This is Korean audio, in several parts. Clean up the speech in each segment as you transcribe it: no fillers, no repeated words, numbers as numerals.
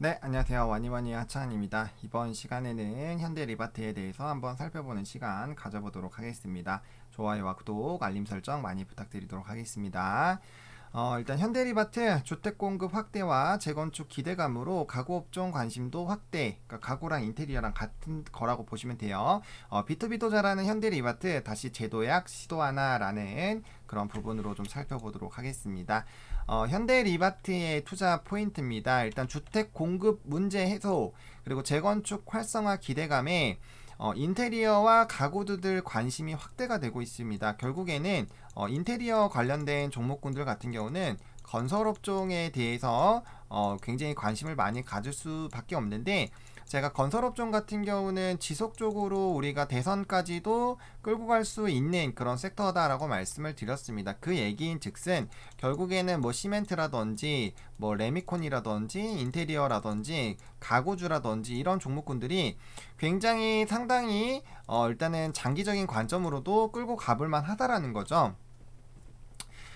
네, 안녕하세요. 와니와니 하찬입니다. 이번 시간에는 현대리바트에 대해서 한번 살펴보는 시간 가져보도록 하겠습니다. 좋아요와 구독, 알림 설정 많이 부탁드리도록 하겠습니다. 일단 현대리바트 주택 공급 확대와 재건축 기대감으로 가구 업종 관심도 확대, 그러니까 가구랑 인테리어랑 같은 거라고 보시면 돼요. 비투비도 잘하는 현대리바트 다시 제도약 시도하나라는 그런 부분으로 좀 살펴보도록 하겠습니다. 현대리바트의 투자 포인트입니다. 일단 주택 공급 문제 해소, 그리고 재건축 활성화 기대감에 인테리어와 가구들 관심이 확대가 되고 있습니다. 결국에는 인테리어 관련된 종목군들 같은 경우는 건설업종에 대해서 굉장히 관심을 많이 가질 수밖에 없는데, 제가 건설업종 같은 경우는 지속적으로 우리가 대선까지도 끌고 갈 수 있는 그런 섹터다라고 말씀을 드렸습니다. 그 얘기인 즉슨 결국에는 뭐 시멘트라든지 뭐 레미콘이라든지 인테리어라든지 가구주라든지 이런 종목군들이 굉장히 상당히 일단은 장기적인 관점으로도 끌고 가볼만 하다라는 거죠.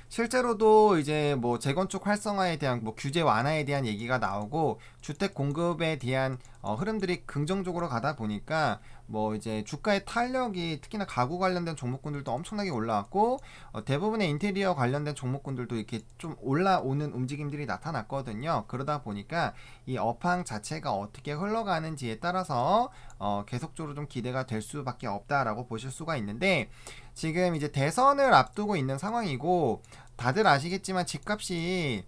실제로도 이제 뭐 재건축 활성화에 대한 뭐 규제 완화에 대한 얘기가 나오고 주택 공급에 대한 흐름들이 긍정적으로 가다 보니까 뭐 이제 주가의 탄력이 특히나 가구 관련된 종목군들도 엄청나게 올라왔고, 대부분의 인테리어 관련된 종목군들도 이렇게 좀 올라오는 움직임들이 나타났거든요. 그러다 보니까 이 업황 자체가 어떻게 흘러가는지에 따라서 계속적으로 좀 기대가 될 수밖에 없다라고 보실 수가 있는데, 지금 이제 대선을 앞두고 있는 상황이고, 다들 아시겠지만 집값이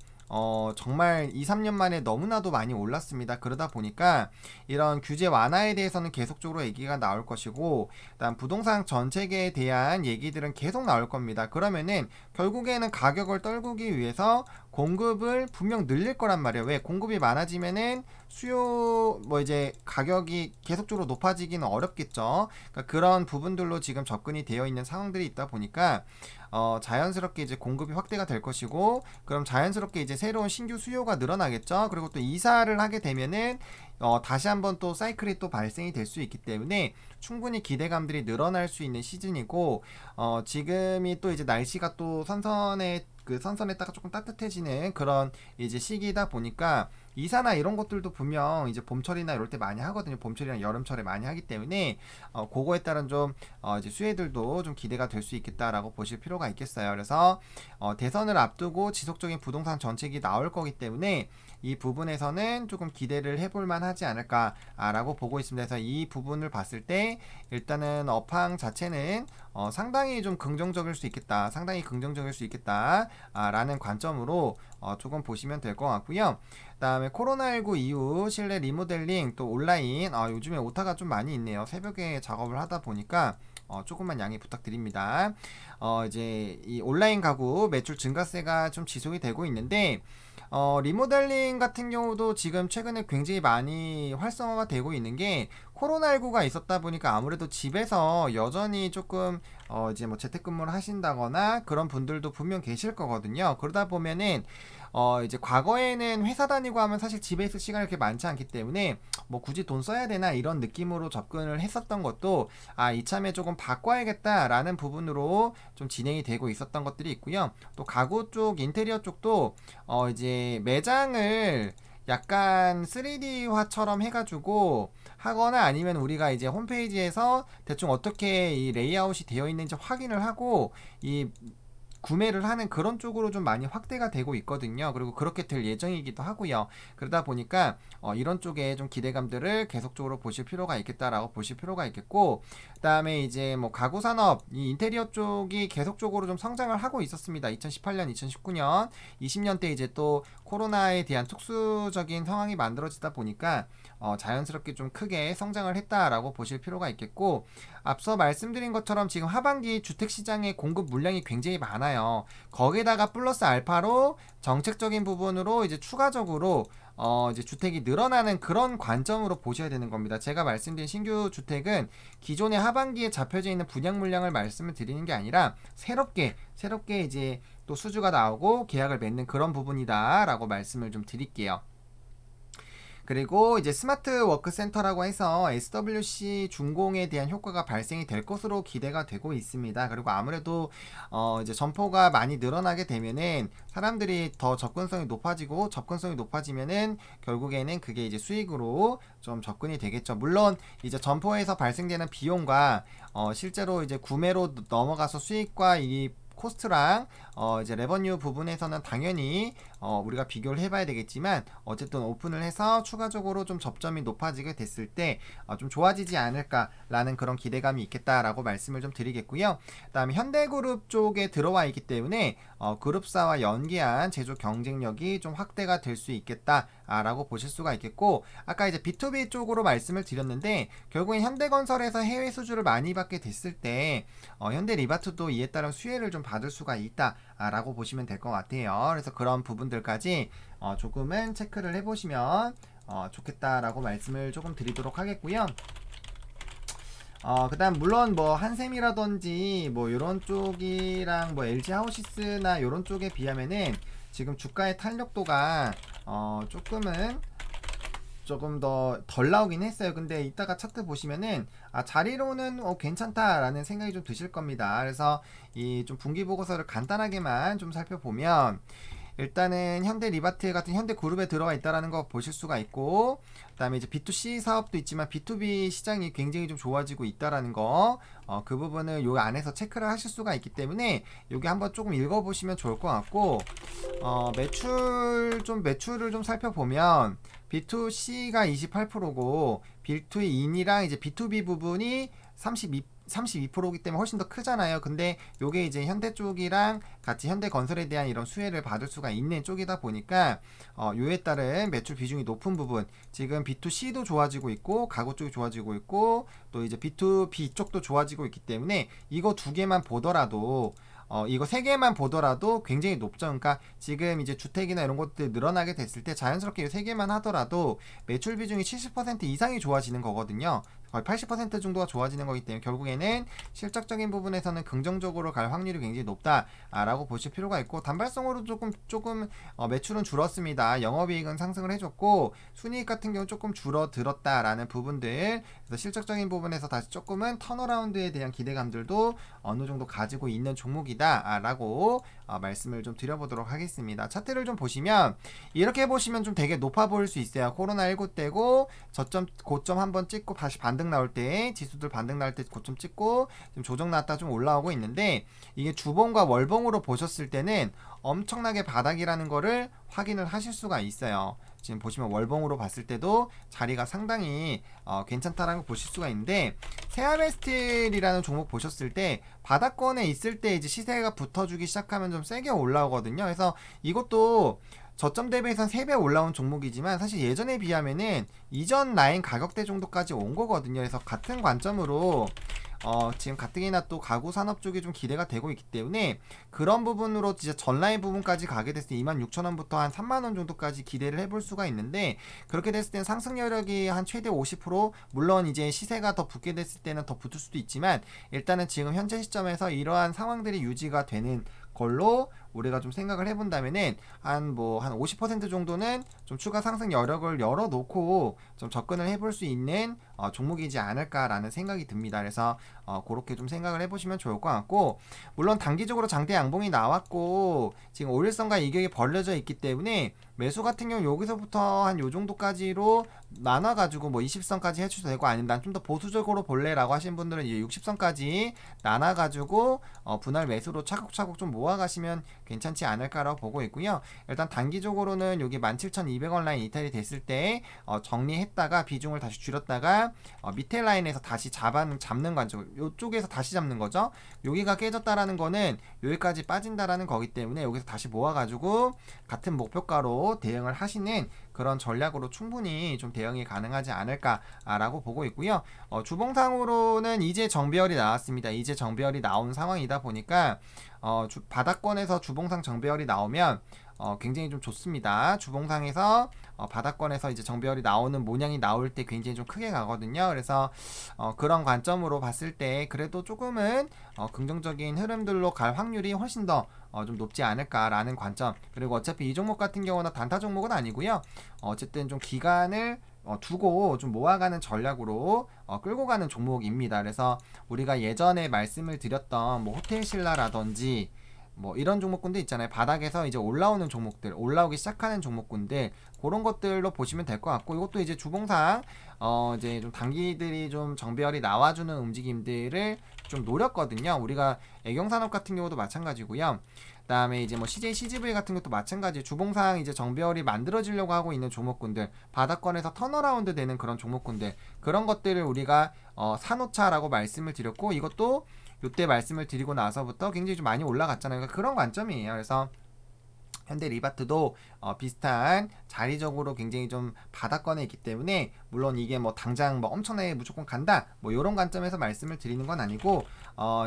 정말 2, 3년 만에 너무나도 많이 올랐습니다. 그러다 보니까 이런 규제 완화에 대해서는 계속적으로 얘기가 나올 것이고, 일단 부동산 정책에 대한 얘기들은 계속 나올 겁니다. 그러면은 결국에는 가격을 떨구기 위해서 공급을 분명 늘릴 거란 말이에요. 왜? 공급이 많아지면은 수요 뭐 이제 가격이 계속적으로 높아지기는 어렵겠죠. 그러니까 그런 부분들로 지금 접근이 되어 있는 상황들이 있다 보니까 자연스럽게 이제 공급이 확대가 될 것이고, 그럼 자연스럽게 이제 새로운 신규 수요가 늘어나겠죠. 그리고 또 이사를 하게 되면은 다시 한번 또 사이클이 또 발생이 될 수 있기 때문에 충분히 기대감들이 늘어날 수 있는 시즌이고, 지금이 또 이제 날씨가 또 선선했다가 조금 따뜻해지는 그런 이제 시기다 보니까 이사나 이런 것들도 분명 이제 봄철이나 이럴 때 많이 하거든요. 봄철이나 여름철에 많이 하기 때문에 그거에 따른 좀 이제 수혜들도 좀 기대가 될 수 있겠다라고 보실 필요가 있겠어요. 그래서 대선을 앞두고 지속적인 부동산 정책이 나올 거기 때문에 이 부분에서는 조금 기대를 해볼 만하지 않을까라고 보고 있습니다. 그래서 이 부분을 봤을 때 일단은 업황 자체는 상당히 좀 긍정적일 수 있겠다, 상당히 긍정적일 수 있겠다라는 관점으로 조금 보시면 될 것 같고요. 그다음에 코로나19 이후 실내 리모델링 또 온라인, 요즘에 오타가 좀 많이 있네요. 새벽에 작업을 하다 보니까 조금만 양해 부탁드립니다. 이제 이 온라인 가구 매출 증가세가 좀 지속이 되고 있는데, 리모델링 같은 경우도 지금 최근에 굉장히 많이 활성화가 되고 있는 게, 코로나19가 있었다 보니까 아무래도 집에서 여전히 조금 이제 뭐 재택근무를 하신다거나 그런 분들도 분명 계실 거거든요. 그러다 보면은 이제 과거에는 회사 다니고 하면 사실 집에 있을 시간이 그렇게 많지 않기 때문에 뭐 굳이 돈 써야 되나 이런 느낌으로 접근을 했었던 것도 이참에 조금 바꿔야겠다라는 부분으로 좀 진행이 되고 있었던 것들이 있고요. 또 가구 쪽, 인테리어 쪽도 이제 매장을 약간 3D화처럼 해가지고 하거나, 아니면 우리가 이제 홈페이지에서 대충 어떻게 이 레이아웃이 되어 있는지 확인을 하고 이 구매를 하는 그런 쪽으로 좀 많이 확대가 되고 있거든요. 그리고 그렇게 될 예정이기도 하고요. 그러다 보니까 이런 쪽에 좀 기대감들을 계속적으로 보실 필요가 있겠다라고 보실 필요가 있겠고, 그다음에 이제 뭐 가구 산업, 이 인테리어 쪽이 계속적으로 좀 성장을 하고 있었습니다. 2018년, 2019년, 20년 때 이제 또 코로나에 대한 특수적인 상황이 만들어지다 보니까 자연스럽게 좀 크게 성장을 했다라고 보실 필요가 있겠고, 앞서 말씀드린 것처럼 지금 하반기 주택시장의 공급 물량이 굉장히 많아요. 거기다가 플러스 알파로 정책적인 부분으로 이제 추가적으로 이제 주택이 늘어나는 그런 관점으로 보셔야 되는 겁니다. 제가 말씀드린 신규 주택은 기존의 하반기에 잡혀져 있는 분양 물량을 말씀을 드리는 게 아니라 새롭게 이제 또 수주가 나오고 계약을 맺는 그런 부분이다라고 말씀을 좀 드릴게요. 그리고 이제 스마트 워크 센터라고 해서 SWC 준공에 대한 효과가 발생이 될 것으로 기대가 되고 있습니다. 그리고 아무래도 이제 점포가 많이 늘어나게 되면은 사람들이 더 접근성이 높아지고, 접근성이 높아지면은 결국에는 그게 이제 수익으로 좀 접근이 되겠죠. 물론 이제 점포에서 발생되는 비용과 실제로 이제 구매로 넘어가서 수익과 이 코스트랑 이제 레버뉴 부분에서는 당연히 우리가 비교를 해봐야 되겠지만, 어쨌든 오픈을 해서 추가적으로 좀 접점이 높아지게 됐을 때 좀 좋아지지 않을까라는 그런 기대감이 있겠다라고 말씀을 좀 드리겠고요. 그다음에 현대그룹 쪽에 들어와 있기 때문에 그룹사와 연계한 제조 경쟁력이 좀 확대가 될 수 있겠다라고 보실 수가 있겠고, 아까 이제 B2B 쪽으로 말씀을 드렸는데 결국엔 현대건설에서 해외 수주를 많이 받게 됐을 때 현대리바트도 이에 따른 수혜를 좀 받을 수가 있다라고 보시면 될 것 같아요. 그래서 그런 부분들까지 조금은 체크를 해보시면 좋겠다라고 말씀을 조금 드리도록 하겠고요. 그다음 물론 뭐 한샘이라든지 뭐 요런 쪽이랑 뭐 LG 하우시스나 요런 쪽에 비하면은 지금 주가의 탄력도가 조금 더 덜 나오긴 했어요. 근데 이따가 차트 보시면은 자리로는 괜찮다라는 생각이 좀 드실 겁니다. 그래서 이 좀 분기 보고서를 간단하게만 좀 살펴보면, 일단은 현대리바트 같은 현대그룹에 들어와 있다라는 거 보실 수가 있고, 그다음에 이제 B2C 사업도 있지만 B2B 시장이 굉장히 좀 좋아지고 있다라는 거, 그 부분을 요 안에서 체크를 하실 수가 있기 때문에 여기 한번 조금 읽어보시면 좋을 것 같고, 매출을 좀 살펴보면 B2C가 28%고 B2In이랑 이제 B2B 부분이 32%이기 때문에 훨씬 더 크잖아요. 근데 요게 이제 현대 쪽이랑 같이 현대건설에 대한 이런 수혜를 받을 수가 있는 쪽이다 보니까 요에 따른 매출 비중이 높은 부분, 지금 B2C도 좋아지고 있고 가구 쪽이 좋아지고 있고 또 이제 B2B 쪽도 좋아지고 있기 때문에 이거 두 개만 보더라도 이거 세 개만 보더라도 굉장히 높죠. 그러니까 지금 이제 주택이나 이런 것들 늘어나게 됐을 때 자연스럽게 이 세 개만 하더라도 매출 비중이 70% 이상이 좋아지는 거거든요. 거의 80% 정도가 좋아지는 거기 때문에 결국에는 실적적인 부분에서는 긍정적으로 갈 확률이 굉장히 높다라고 보실 필요가 있고, 단발성으로 조금 매출은 줄었습니다. 영업이익은 상승을 해줬고 순이익 같은 경우 조금 줄어들었다라는 부분들, 그래서 실적적인 부분에서 다시 조금은 턴어라운드에 대한 기대감들도 어느 정도 가지고 있는 종목이다라고 말씀을 좀 드려보도록 하겠습니다. 차트를 좀 보시면 이렇게 보시면 좀 되게 높아 보일 수 있어요. 코로나19 때고 저점 고점 한번 찍고 다시 반등 나올 때, 지수들 반등 나올 때 고점 찍고 지금 조정 나왔다 좀 올라오고 있는데, 이게 주봉과 월봉으로 보셨을 때는 엄청나게 바닥이라는 거를 확인을 하실 수가 있어요. 지금 보시면 월봉으로 봤을 때도 자리가 상당히 괜찮다라고 보실 수가 있는데, 세아메스틸이라는 종목 보셨을 때 바닥권에 있을 때 이제 시세가 붙어주기 시작하면 좀 세게 올라오거든요. 그래서 이것도 저점 대비해서는 3배 올라온 종목이지만 사실 예전에 비하면은 이전 라인 가격대 정도까지 온 거거든요. 그래서 같은 관점으로 지금 가뜩이나 또 가구 산업 쪽이 좀 기대가 되고 있기 때문에 그런 부분으로 진짜 전라인 부분까지 가게 됐을 때 26,000원부터 한 3만원 정도까지 기대를 해볼 수가 있는데, 그렇게 됐을 때는 상승 여력이 한 최대 50%, 물론 이제 시세가 더 붙게 됐을 때는 더 붙을 수도 있지만 일단은 지금 현재 시점에서 이러한 상황들이 유지가 되는 걸로 우리가 좀 생각을 해본다면은 한 50% 정도는 좀 추가 상승 여력을 열어놓고 좀 접근을 해볼 수 있는 종목이지 않을까라는 생각이 듭니다. 그래서 그렇게 좀 생각을 해보시면 좋을 것 같고, 물론 단기적으로 장대 양봉이 나왔고 지금 5일선과 이격이 벌려져 있기 때문에 매수 같은 경우 여기서부터 한 요 정도까지로 나눠가지고 20선까지 해주셔도 되고, 아니면 난 좀 더 보수적으로 볼래라고 하신 분들은 이제 60선까지 나눠가지고 분할 매수로 차곡차곡 좀 모아가시면 괜찮지 않을까라고 보고 있고요. 일단 단기적으로는 여기 17,200원 라인 이탈이 됐을 때 정리했다가 비중을 다시 줄였다가 밑에 라인에서 다시 잡는 관점, 요쪽에서 다시 잡는 거죠. 여기가 깨졌다라는 거는 여기까지 빠진다라는 거기 때문에 여기서 다시 모아가지고 같은 목표가로 대응을 하시는 그런 전략으로 충분히 좀 대응이 가능하지 않을까라고 보고 있고요. 주봉상으로는 이제 정배열이 나왔습니다. 이제 정배열이 나온 상황이다 보니까 바닥권에서 주봉상 정배열이 나오면 굉장히 좀 좋습니다. 주봉상에서 바닥권에서 이제 정배열이 나오는 모양이 나올 때 굉장히 좀 크게 가거든요. 그래서 그런 관점으로 봤을 때 그래도 조금은 긍정적인 흐름들로 갈 확률이 훨씬 더 좀 높지 않을까라는 관점. 그리고 어차피 이 종목 같은 경우는 단타 종목은 아니고요. 어쨌든 좀 기간을 두고 좀 모아가는 전략으로 끌고 가는 종목입니다. 그래서 우리가 예전에 말씀을 드렸던 뭐 호텔신라라든지 뭐 이런 종목군들 있잖아요. 바닥에서 이제 올라오는 종목들, 올라오기 시작하는 종목군들, 그런 것들로 보시면 될 것 같고, 이것도 이제 주봉상 이제 좀 단기들이 좀 정배열이 나와주는 움직임들을 좀 노렸거든요. 우리가 애경산업 같은 경우도 마찬가지고요. 그다음에 이제 뭐 CJ, CGV 같은 것도 마찬가지. 주봉상 이제 정배열이 만들어지려고 하고 있는 종목군들, 바닥권에서 턴어라운드 되는 그런 종목군들, 그런 것들을 우리가 사놓자라고 말씀을 드렸고, 이것도 요때 말씀을 드리고 나서부터 굉장히 좀 많이 올라갔잖아요. 그러니까 그런 관점이에요. 그래서 현대리바트도 비슷한 자리적으로 굉장히 좀 바닥권에 있기 때문에, 물론 이게 뭐 당장 뭐 엄청나게 무조건 간다 뭐 이런 관점에서 말씀을 드리는 건 아니고,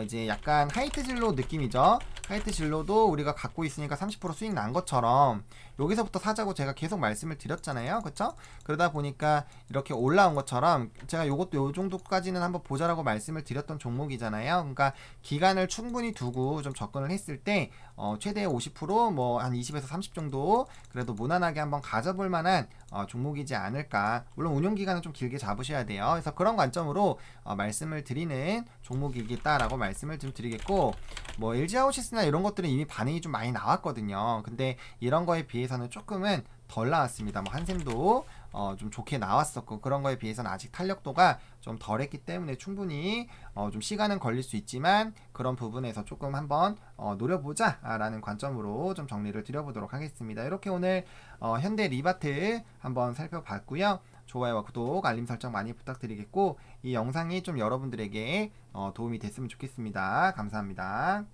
이제 약간 하이트 진로 느낌이죠. 하이트 진로도 우리가 갖고 있으니까 30% 수익 난 것처럼 여기서부터 사자고 제가 계속 말씀을 드렸잖아요. 그쵸? 그러다 보니까 이렇게 올라온 것처럼 제가 요것도 요 정도까지는 한번 보자라고 말씀을 드렸던 종목이잖아요. 그러니까 기간을 충분히 두고 좀 접근을 했을 때 최대 50%뭐 한 20에서 30 정도 그래도 무난하게 한번 가져볼 만한 종목이지 않을까. 물론 운용 기간은 좀 길게 잡으셔야 돼요. 그래서 그런 관점으로 말씀을 드리는 종목이겠다라고 말씀을 좀 드리겠고, 뭐 LG하우시스나 이런 것들은 이미 반응이 좀 많이 나왔거든요. 근데 이런 거에 비해서는 조금은 덜 나왔습니다. 뭐 한샘도 좀 좋게 나왔었고, 그런 거에 비해서는 아직 탄력도가 좀 덜했기 때문에 충분히 좀 시간은 걸릴 수 있지만 그런 부분에서 조금 한번 노려보자 라는 관점으로 좀 정리를 드려보도록 하겠습니다. 이렇게 오늘 현대 리바트 한번 살펴봤고요. 좋아요와 구독, 알림 설정 많이 부탁드리겠고, 이 영상이 좀 여러분들에게 도움이 됐으면 좋겠습니다. 감사합니다.